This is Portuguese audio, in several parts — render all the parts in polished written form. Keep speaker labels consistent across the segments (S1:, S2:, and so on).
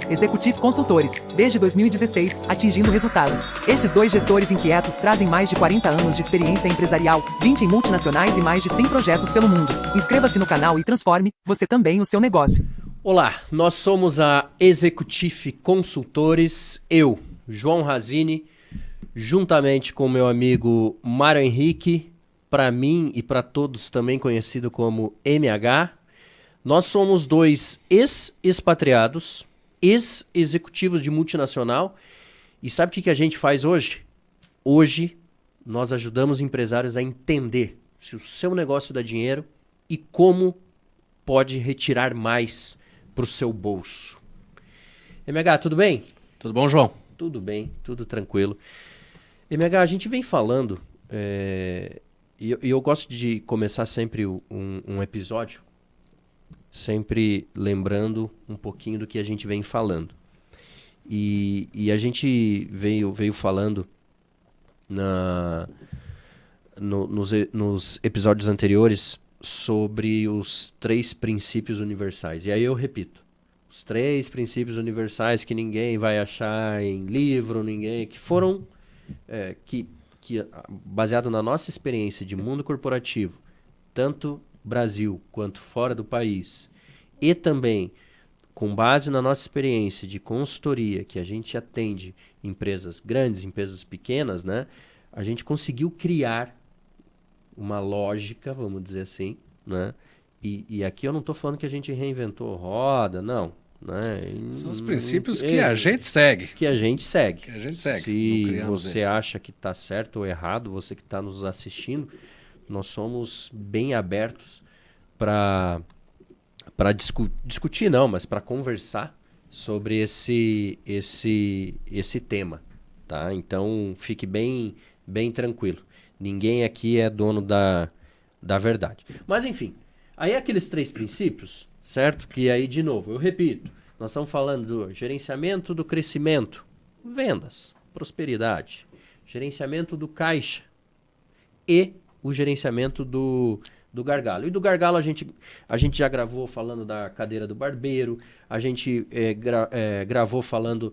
S1: Executive Consultores, desde 2016, atingindo resultados. Estes dois gestores inquietos trazem mais de 40 anos de experiência empresarial, 20 em multinacionais e mais de 100 projetos pelo mundo. Inscreva-se no canal e transforme, você também, o seu negócio.
S2: Olá, nós somos a Executive Consultores, eu, João Razini, juntamente com meu amigo Mário Henrique, para mim e para todos também conhecido como MH. Nós somos dois ex-expatriados, ex-executivos de multinacional. E sabe o que a gente faz hoje? Hoje nós ajudamos empresários a entender se o seu negócio dá dinheiro e como pode retirar mais para o seu bolso. MH, tudo bem?
S3: Tudo bom, João?
S2: Tudo bem, tudo tranquilo. MH, a gente vem falando, e eu gosto de começar sempre um episódio, sempre lembrando um pouquinho do que a gente vem falando. E a gente veio falando nos episódios anteriores sobre os 3 princípios universais. E aí eu repito, os 3 princípios universais que ninguém vai achar em livro, que foram, baseado na nossa experiência de mundo corporativo, tanto Brasil quanto fora do país, e também com base na nossa experiência de consultoria, que a gente atende empresas grandes, empresas pequenas, né? A gente conseguiu criar uma lógica, vamos dizer assim, né? E aqui eu não estou falando que a gente reinventou roda, não. Né?
S3: São os princípios que a gente segue.
S2: Que a gente segue.
S3: Que a gente segue.
S2: Se você acha que está certo ou errado, você que está nos assistindo, nós somos bem abertos para discutir, não, mas para conversar sobre esse tema. Tá? Então, fique bem tranquilo. Ninguém aqui é dono da verdade. Mas, enfim, aí aqueles 3 princípios, certo? Que aí, de novo, eu repito, nós estamos falando do gerenciamento do crescimento, vendas, prosperidade, gerenciamento do caixa e o gerenciamento do gargalo. E do gargalo a gente já gravou falando da cadeira do barbeiro, a gente gravou falando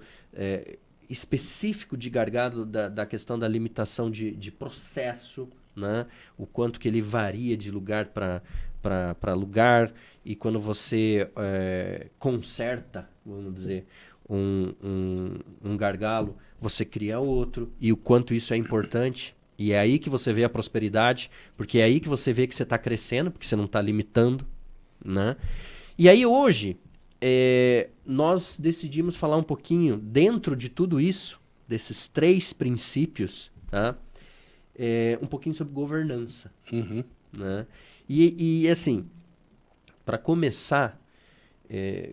S2: específico de gargalo da questão da limitação de processo, né? O quanto que ele varia de lugar para lugar, e quando você conserta, vamos dizer, um gargalo, você cria outro, e o quanto isso é importante. E é aí que você vê a prosperidade, porque é aí que você vê que você está crescendo, porque você não está limitando, né? E aí hoje, nós decidimos falar um pouquinho, dentro de tudo isso, desses 3 princípios, tá? Um pouquinho sobre governança.
S3: Uhum.
S2: Né? E assim, para começar,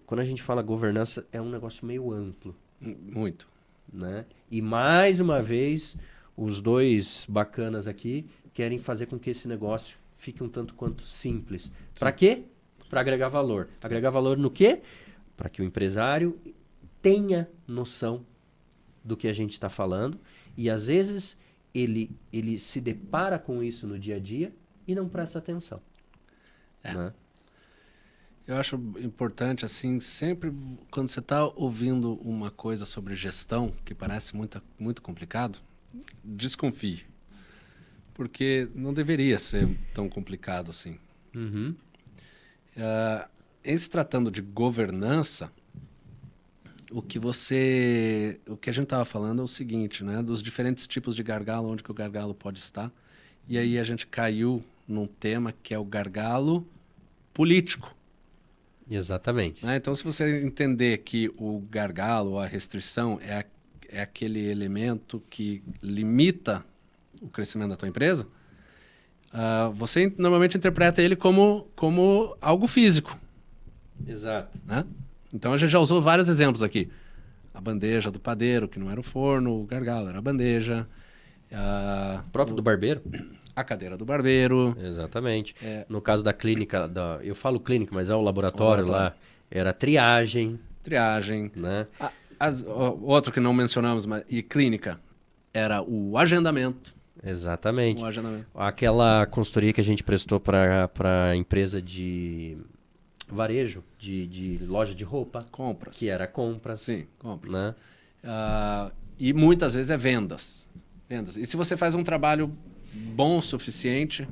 S2: quando a gente fala governança, é um negócio meio amplo.
S3: Muito.
S2: Né? E mais uma vez, os 2 bacanas aqui querem fazer com que esse negócio fique um tanto quanto simples. Para quê? Para agregar valor. Sim. Agregar valor no quê? Para que o empresário tenha noção do que a gente está falando, e às vezes ele se depara com isso no dia a dia e não presta atenção. Né?
S3: Eu acho importante, assim, sempre quando você está ouvindo uma coisa sobre gestão que parece muito complicado, desconfie. Porque não deveria ser tão complicado assim.
S2: Uhum.
S3: Em se tratando de governança, o que a gente estava falando é o seguinte, né? Dos diferentes tipos de gargalo, onde que o gargalo pode estar. E aí a gente caiu num tema que é o gargalo político.
S2: Exatamente.
S3: Né? Então, se você entender que o gargalo, a restrição, é aquele elemento que limita o crescimento da tua empresa, você normalmente interpreta ele como algo físico.
S2: Exato.
S3: Né? Então, a gente já usou vários exemplos aqui. A bandeja do padeiro, que não era o forno, o gargalo era a bandeja.
S2: O próprio do barbeiro?
S3: A cadeira do barbeiro.
S2: Exatamente. No caso da clínica, eu falo clínica, mas é o laboratório lá, era triagem.
S3: Triagem.
S2: Né?
S3: Outro que não mencionamos, e clínica, era o agendamento.
S2: Exatamente.
S3: O agendamento.
S2: Aquela consultoria que a gente prestou para a empresa de varejo de loja de roupa,
S3: Compras.
S2: que era compras.
S3: Sim, compras.
S2: Né?
S3: E muitas vezes é vendas. Vendas. E se você faz um trabalho bom o suficiente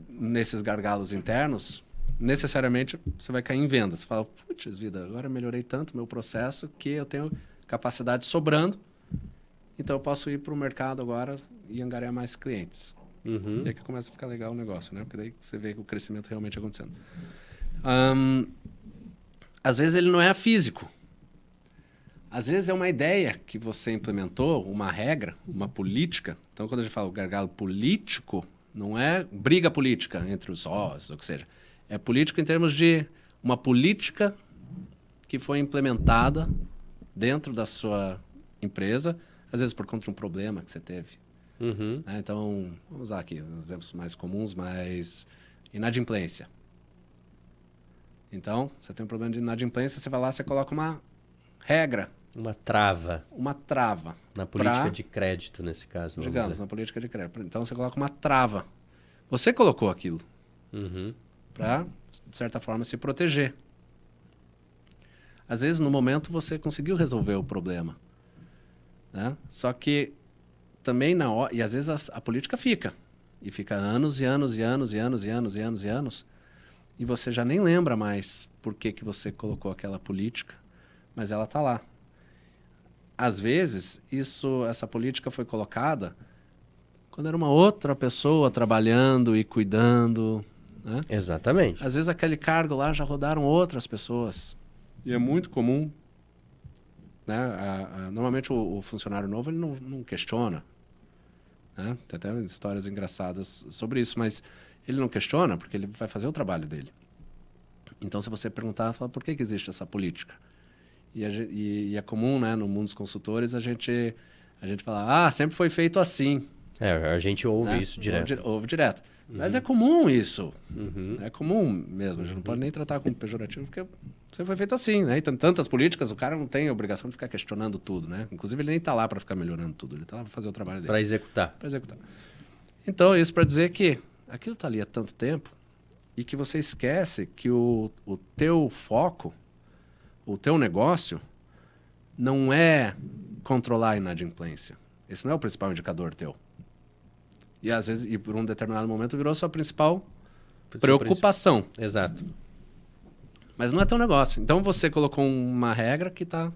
S3: nesses gargalos internos, necessariamente você vai cair em vendas. Você fala, putz, vida, agora eu melhorei tanto meu processo que eu tenho capacidade sobrando, então eu posso ir para o mercado agora e angariar mais clientes.
S2: Uhum.
S3: E aí que começa a ficar legal o negócio, né? Porque daí você vê o crescimento realmente acontecendo. Às vezes ele não é físico. Às vezes é uma ideia que você implementou, uma regra, uma política. Então, quando a gente fala o gargalo político, não é briga política entre os sócios, ou o que seja. É político em termos de uma política que foi implementada dentro da sua empresa, às vezes por conta de um problema que você teve.
S2: Uhum.
S3: Então, vamos usar aqui exemplos mais comuns, mas inadimplência. Então, você tem um problema de inadimplência, você vai lá, você coloca uma regra,
S2: Uma trava
S3: uma trava.
S2: na política
S3: pra,
S2: de crédito, nesse caso. vamos
S3: digamos,
S2: dizer.
S3: na política de crédito. Então, você coloca uma trava. Você colocou aquilo
S2: Uhum.
S3: para, de certa forma, se proteger. Às vezes, no momento, você conseguiu resolver o problema. Né? Só que também na hora... E às vezes a política fica. E fica anos e anos e anos e anos e anos e anos e anos. E você já nem lembra mais por que você colocou aquela política, mas ela está lá. Às vezes, essa política foi colocada quando era uma outra pessoa trabalhando e cuidando. Né?
S2: Exatamente.
S3: Às vezes, aquele cargo lá já rodaram outras pessoas. E é muito comum. Né? Normalmente, o funcionário novo ele não questiona. Né? Tem até histórias engraçadas sobre isso, mas ele não questiona porque ele vai fazer o trabalho dele. Então, se você perguntar, fala, por que existe essa política? E é comum, né, no mundo dos consultores, a gente fala, sempre foi feito assim.
S2: A gente ouve
S3: né?
S2: isso direto.
S3: Ouve direto. Mas é comum isso.
S2: Uhum.
S3: É comum mesmo. A gente não pode nem tratar como pejorativo, porque sempre foi feito assim. Né? E tem tantas políticas, o cara não tem a obrigação de ficar questionando tudo. Né? Inclusive, ele nem está lá para ficar melhorando tudo. Ele está lá para fazer o trabalho dele.
S2: Para executar.
S3: Para executar. Então, isso para dizer que aquilo está ali há tanto tempo e que você esquece que o teu foco, o teu negócio, não é controlar a inadimplência. Esse não é o principal indicador teu. E às vezes, e por um determinado momento, virou sua principal preocupação.
S2: Exato.
S3: Mas não é teu negócio. Então você colocou uma regra que está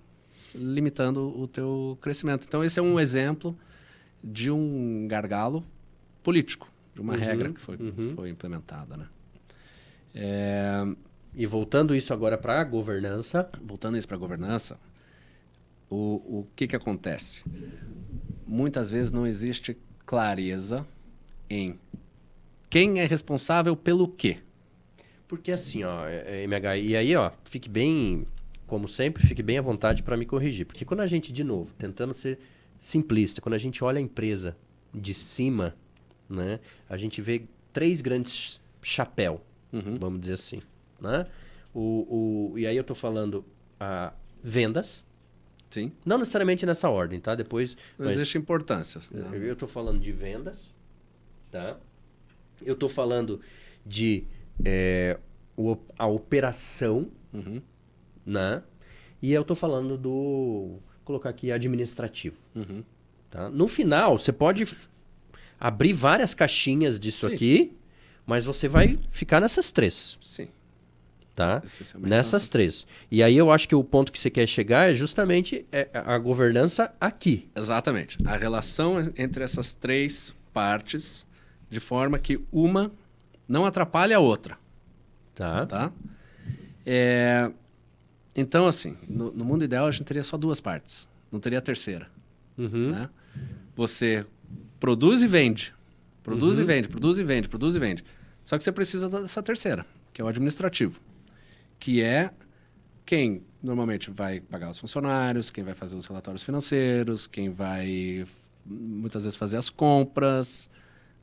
S3: limitando o teu crescimento. Então esse é um exemplo de um gargalo político, de uma regra que foi implementada. Né?
S2: E voltando isso agora para a governança.
S3: Voltando isso para a governança, o que acontece? Muitas vezes não existe clareza em quem é responsável pelo quê.
S2: Porque assim, MH, e aí, fique bem, como sempre, fique bem à vontade para me corrigir. Porque quando a gente, de novo, tentando ser simplista, quando a gente olha a empresa de cima, né, a gente vê 3 grandes chapéus, vamos dizer assim. Né? E aí eu estou falando vendas.
S3: Sim.
S2: Não necessariamente nessa ordem, tá? Depois...
S3: Não existe importância.
S2: Eu estou falando de vendas, tá? Eu estou falando de a operação, né? E eu estou falando vou colocar aqui, administrativo. Tá? No final, você pode abrir várias caixinhas disso aqui, mas você vai ficar nessas 3.
S3: Sim.
S2: Tá? Nessas 3. E aí eu acho que o ponto que você quer chegar é justamente a governança aqui.
S3: Exatamente. A relação entre essas 3 partes, de forma que uma não atrapalhe a outra. Tá? Então, assim, no mundo ideal a gente teria só 2 partes. Não teria a terceira. Né? Você produz e vende. Produz e vende, produz e vende, produz e vende. Só que você precisa dessa terceira, que é o administrativo. Que é quem normalmente vai pagar os funcionários, quem vai fazer os relatórios financeiros, quem vai muitas vezes fazer as compras,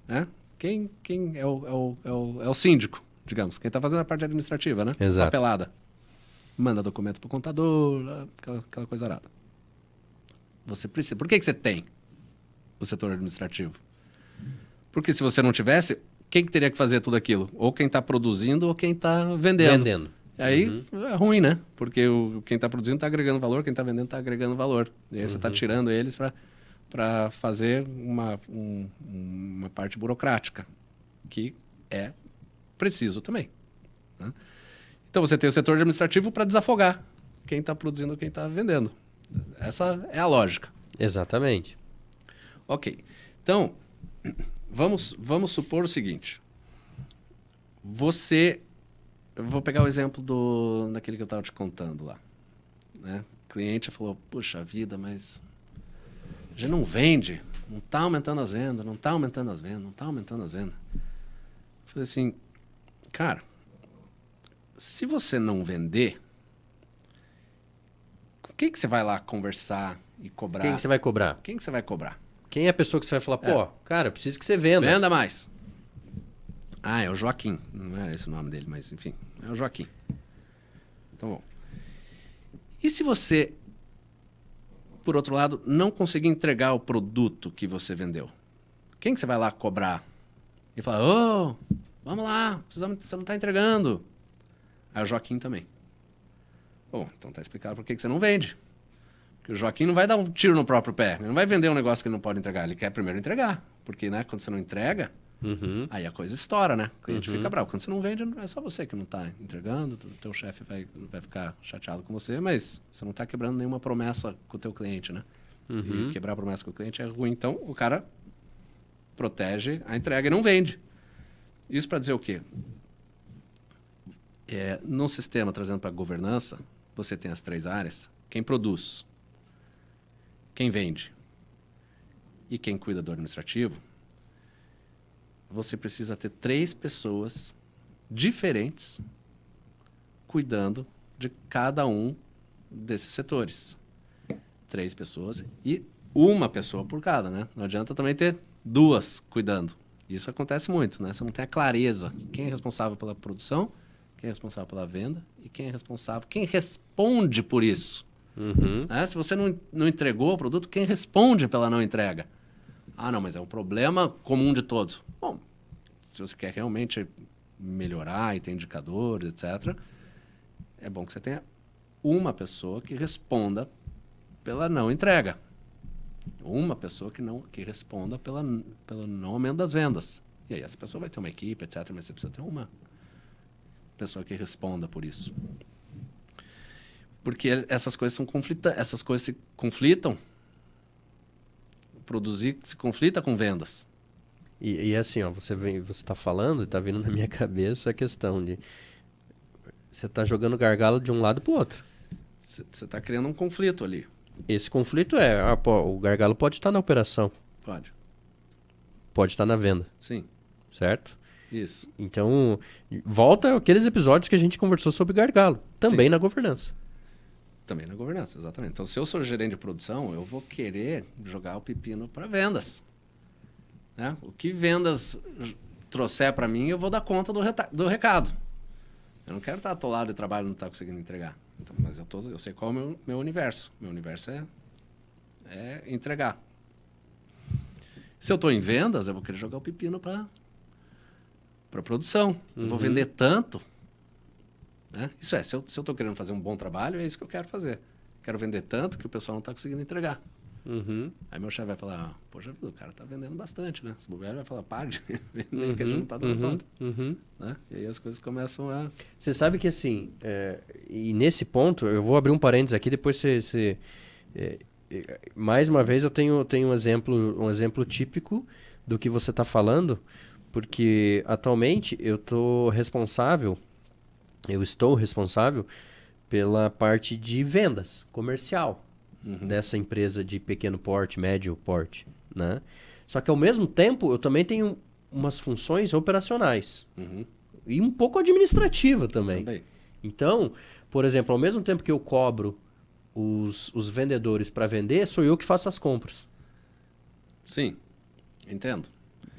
S3: né? Quem é o síndico, digamos, quem está fazendo a parte administrativa, né?
S2: Exato.
S3: Papelada. Manda documento para o contador, aquela coisa arada. Você precisa. Por que você tem o setor administrativo? Porque se você não tivesse, quem que teria que fazer tudo aquilo? Ou quem está produzindo ou quem está vendendo. Aí é ruim, né? Porque quem está produzindo está agregando valor, quem está vendendo está agregando valor. E aí você está tirando eles para fazer uma parte burocrática, que é preciso também, né? Então você tem o setor administrativo para desafogar quem está produzindo, quem está vendendo. Essa é a lógica.
S2: Exatamente.
S3: Ok. Então, vamos supor o seguinte. Eu vou pegar o exemplo daquele que eu estava te contando lá, né? O cliente falou, puxa vida, mas a gente não vende, não está aumentando as vendas, não está aumentando as vendas, não está aumentando as vendas. Eu falei assim, cara, se você não vender, com quem que você vai lá conversar e cobrar?
S2: Quem que você vai cobrar?
S3: Quem que você vai cobrar?
S2: Quem é a pessoa que você vai falar, pô, cara, eu preciso que você venda.
S3: Venda mais. Ah, é o Joaquim. Não era esse o nome dele, mas enfim, é o Joaquim. Então, bom. E se você, por outro lado, não conseguir entregar o produto que você vendeu? Quem que você vai lá cobrar? E falar, ô, vamos lá, você não está entregando. Aí o Joaquim também. Bom, então tá explicado por que você não vende. Porque o Joaquim não vai dar um tiro no próprio pé. Ele não vai vender um negócio que ele não pode entregar. Ele quer primeiro entregar. Porque, né, quando você não entrega, aí a coisa estoura, né? O cliente fica bravo. Quando você não vende, é só você que não está entregando. O teu chefe vai ficar chateado com você, mas você não está quebrando nenhuma promessa com o teu cliente, né? E quebrar a promessa com o cliente é ruim. Então, o cara protege a entrega e não vende. Isso para dizer o quê? No sistema, trazendo para a governança, você tem as 3 áreas. Quem produz, quem vende e quem cuida do administrativo. Você precisa ter 3 pessoas diferentes cuidando de cada um desses setores. 3 pessoas e uma pessoa por cada, né? Não adianta também ter 2 cuidando. Isso acontece muito, né? Você não tem a clareza. Quem é responsável pela produção, quem é responsável pela venda e quem é responsável, quem responde por isso. Né? Se você não entregou o produto, quem responde pela não entrega? Ah, não, mas é um problema comum de todos. Bom, se você quer realmente melhorar e ter indicadores, etc., é bom que você tenha uma pessoa que responda pela não entrega. Uma pessoa que responda pelo não aumento das vendas. E aí essa pessoa vai ter uma equipe, etc., mas você precisa ter uma pessoa que responda por isso. Porque essas coisas se conflitam. Produzir se conflita com vendas.
S2: E assim, ó, você está falando e está vindo na minha cabeça a questão de você está jogando gargalo de um lado para o outro.
S3: Você está criando um conflito ali.
S2: Esse conflito o gargalo pode estar na operação. Pode estar na venda.
S3: Sim.
S2: Certo?
S3: Isso.
S2: Então, volta aqueles episódios que a gente conversou sobre gargalo. Também na governança.
S3: Também na governança, exatamente. Então, se eu sou gerente de produção, eu vou querer jogar o pepino para vendas. Né? O que vendas trouxer para mim, eu vou dar conta do recado. Eu não quero estar atolado de trabalho e não estar conseguindo entregar. Então, mas eu sei qual é o meu universo. Meu universo é entregar. Se eu estou em vendas, eu vou querer jogar o pepino para produção. Eu vou vender tanto. Né? Isso se eu estou querendo fazer um bom trabalho, é isso que eu quero fazer. Quero vender tanto que o pessoal não está conseguindo entregar. Aí meu chefe vai falar, poxa vida, o cara está vendendo bastante, né? Se bobear, vai falar, pare de vender, que a gente não está dando conta. Né? E aí as coisas começam a...
S2: Você sabe que assim, e nesse ponto, eu vou abrir um parênteses aqui, depois mais uma vez eu tenho um exemplo típico do que você está falando, porque atualmente eu estou responsável pela parte de vendas comercial dessa empresa de pequeno porte, médio porte, né? Só que ao mesmo tempo eu também tenho umas funções operacionais e um pouco administrativa também. Então, por exemplo, ao mesmo tempo que eu cobro os vendedores para vender, sou eu que faço as compras.
S3: Sim, entendo.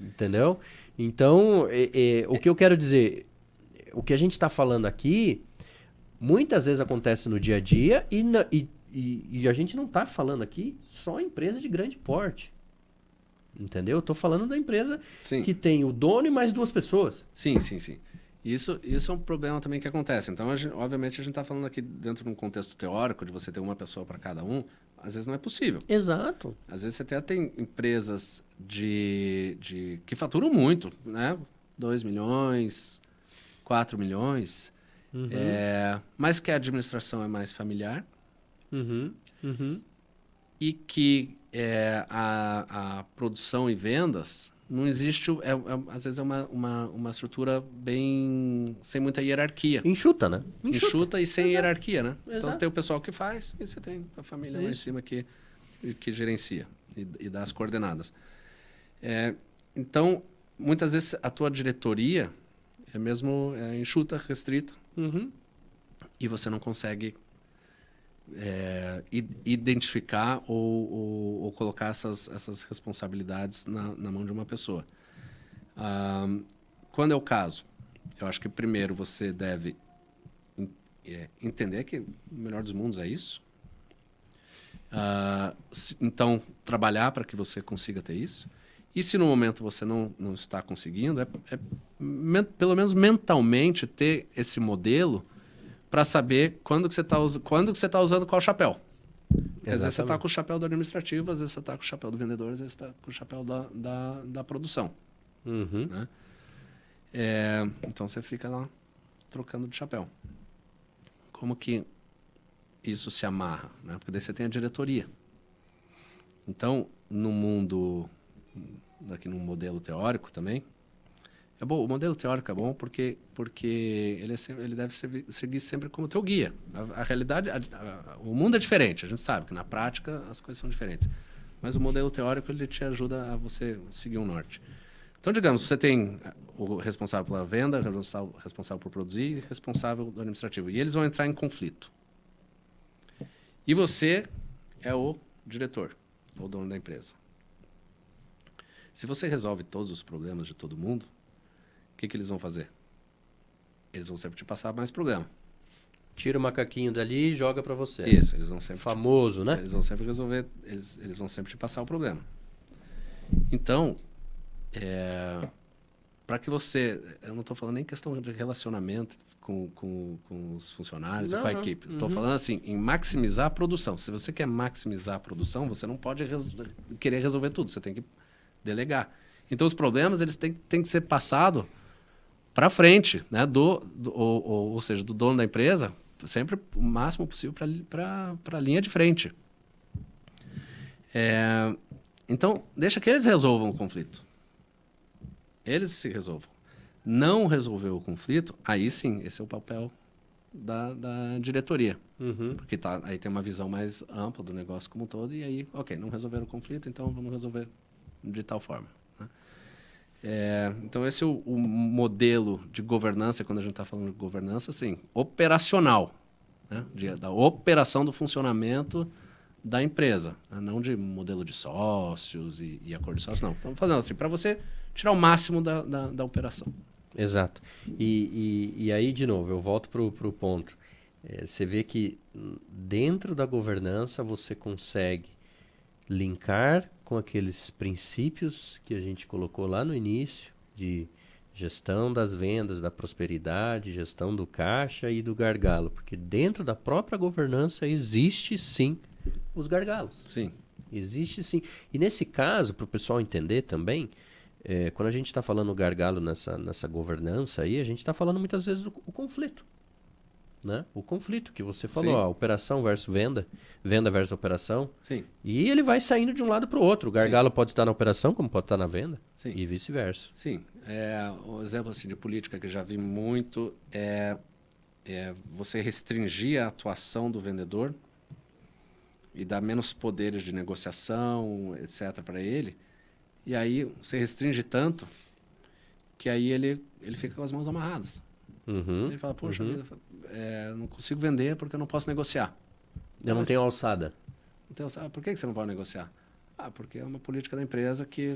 S2: Entendeu? Então, o que eu quero dizer, o que a gente está falando aqui, muitas vezes acontece no dia a dia e a gente não está falando aqui só empresa de grande porte. Entendeu? Eu estou falando da empresa que tem o dono e mais 2 pessoas.
S3: Sim. Isso é um problema também que acontece. Então, obviamente, a gente está falando aqui dentro de um contexto teórico, de você ter uma pessoa para cada um, às vezes não é possível.
S2: Exato.
S3: Às vezes você até tem empresas que faturam muito, né? 2 milhões, 4 milhões, mas que a administração é mais familiar e que a produção e vendas não existe, às vezes é uma estrutura bem sem muita hierarquia.
S2: Enxuta, né?
S3: Enxuta e sem hierarquia, né? Então
S2: Exato.
S3: você tem o pessoal que faz e você tem a família lá em cima que gerencia e dá as coordenadas. Então, muitas vezes a tua diretoria é mesmo enxuta, restrita, e você não consegue identificar ou colocar essas responsabilidades na mão de uma pessoa. Quando é o caso, eu acho que primeiro você deve entender que o melhor dos mundos é isso. Então, trabalhar para que você consiga ter isso. E se no momento você não está conseguindo, pelo menos mentalmente ter esse modelo para saber quando que você está usando qual chapéu. Às vezes você está com o chapéu do administrativo, às vezes você está com o chapéu do vendedor, às vezes você está com o chapéu da produção. Né? Então você fica lá trocando de chapéu. Como que isso se amarra? Né? Porque daí você tem a diretoria. Então, no mundo, aqui num modelo teórico também, é bom, o modelo teórico é bom porque ele deve seguir sempre como teu guia. A realidade, o mundo é diferente, a gente sabe que na prática as coisas são diferentes. Mas o modelo teórico ele te ajuda a você seguir um norte. Então, digamos, você tem o responsável pela venda, o responsável por produzir e o responsável do administrativo. E eles vão entrar em conflito. E você é o diretor, ou dono da empresa. Se você resolve todos os problemas de todo mundo, o que eles vão fazer? Eles vão sempre te passar mais problema.
S2: Tira o macaquinho dali e joga para você.
S3: Isso, eles vão sempre...
S2: Famoso, né?
S3: Eles vão sempre resolver, eles vão sempre te passar o problema. Então, para que você... Eu não estou falando nem questão de relacionamento com os funcionários e com a equipe. Estou falando assim, em maximizar a produção. Se você quer maximizar a produção, você não pode querer resolver tudo. Você tem que delegar. Então, os problemas eles têm que ser passados para frente, né? Ou seja, do dono da empresa, sempre o máximo possível para a linha de frente. Então, deixa que eles resolvam o conflito. Eles se resolvam. Não resolver o conflito, aí sim, esse é o papel da diretoria. Porque aí tem uma visão mais ampla do negócio como um todo, e aí, ok, não resolveram o conflito, então vamos resolver de tal forma. Né? Então, esse é o modelo de governança, quando a gente está falando de governança, assim, operacional. Né? Da operação do funcionamento da empresa, né? Não de modelo de sócios e acordo de sócios, não. Estamos fazendo assim, para você tirar o máximo da operação.
S2: Exato. E aí, de novo, eu volto para o ponto. Você vê que dentro da governança você consegue linkar com aqueles princípios que a gente colocou lá no início, de gestão das vendas, da prosperidade, gestão do caixa e do gargalo. Porque dentro da própria governança existe, sim, os gargalos.
S3: Sim.
S2: Existe, sim. E nesse caso, para o pessoal entender também, quando a gente está falando gargalo nessa governança aí, a gente está falando muitas vezes o conflito. Né? O conflito que você falou, a operação versus venda versus operação.
S3: Sim.
S2: E ele vai saindo de um lado para o outro. O gargalo pode estar na operação, como pode estar na venda.
S3: Sim.
S2: E vice-versa.
S3: Sim. Um exemplo assim, de política que eu já vi muito é você restringir a atuação do vendedor e dar menos poderes de negociação, etc., para ele. E aí você restringe tanto que aí ele fica com as mãos amarradas. Ele fala, poxa vida, não consigo vender porque eu não posso negociar.
S2: Eu não tenho alçada.
S3: Por que você não pode negociar? Porque é uma política da empresa que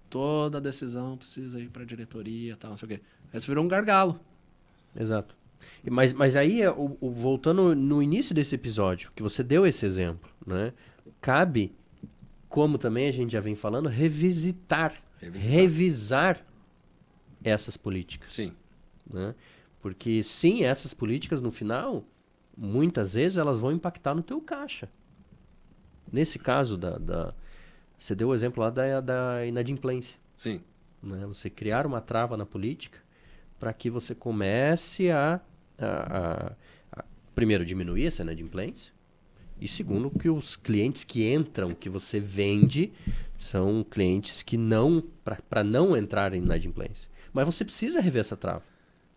S3: toda decisão precisa ir para a diretoria, tal, não sei o quê. Aí você virou um gargalo.
S2: Exato. Mas aí, voltando no início desse episódio, que você deu esse exemplo, né? Cabe, como também a gente já vem falando, revisar essas políticas.
S3: Sim.
S2: né? Porque sim, essas políticas no final, muitas vezes elas vão impactar no teu caixa. Nesse caso, você deu o exemplo lá da inadimplência.
S3: Sim.
S2: Né? Você criar uma trava na política para que você comece a, primeiro, diminuir essa inadimplência, e segundo, que os clientes que entram, que você vende, são clientes que não, para não entrar em inadimplência. Mas você precisa rever essa trava.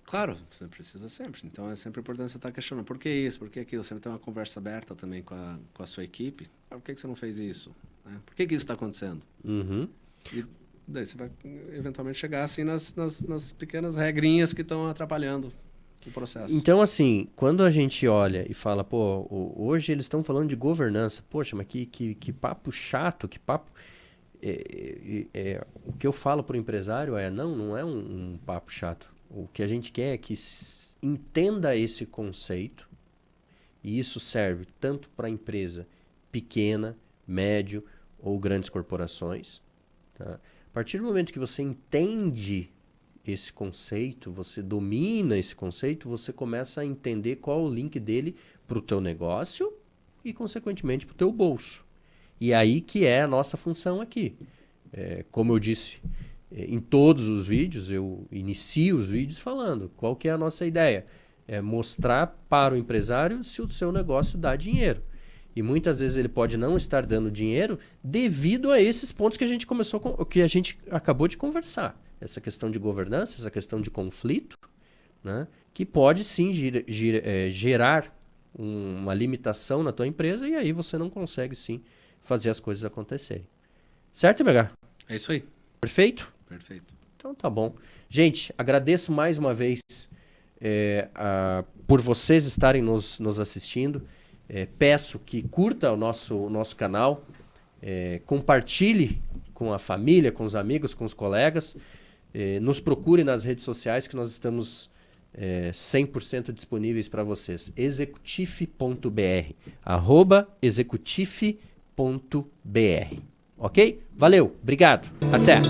S3: Claro, você precisa sempre. Então é sempre importante você estar questionando. Por que isso? Por que aquilo? Você tem uma conversa aberta também com a sua equipe. Por que você não fez isso? Né? Por que isso está acontecendo?
S2: Uhum.
S3: E daí você vai eventualmente chegar assim nas pequenas regrinhas que estão atrapalhando o processo.
S2: Então, assim, quando a gente olha e fala, pô, hoje eles estão falando de governança. Poxa, mas que papo chato, que papo... o que eu falo para o empresário não é um papo chato. O que a gente quer é que entenda esse conceito, e isso serve tanto para empresa pequena, médio ou grandes corporações. Tá? A partir do momento que você entende esse conceito, você domina esse conceito, você começa a entender qual o link dele para o teu negócio e, consequentemente, para o teu bolso. E aí que é a nossa função aqui. Como eu disse, em todos os vídeos, eu inicio os vídeos falando qual que é a nossa ideia. É mostrar para o empresário se o seu negócio dá dinheiro. E muitas vezes ele pode não estar dando dinheiro devido a esses pontos que a gente acabou de conversar. Essa questão de governança, essa questão de conflito, né, que pode sim gerar uma limitação na tua empresa, e aí você não consegue sim fazer as coisas acontecerem. Certo, MH?
S3: É isso aí.
S2: Perfeito?
S3: Perfeito.
S2: Então tá bom. Gente, agradeço mais uma vez por vocês estarem nos assistindo. Peço que curta o nosso canal, compartilhe com a família, com os amigos, com os colegas. Nos procure nas redes sociais que nós estamos 100% disponíveis para vocês. Executif.br @executif.br. Ok? Valeu, obrigado, até!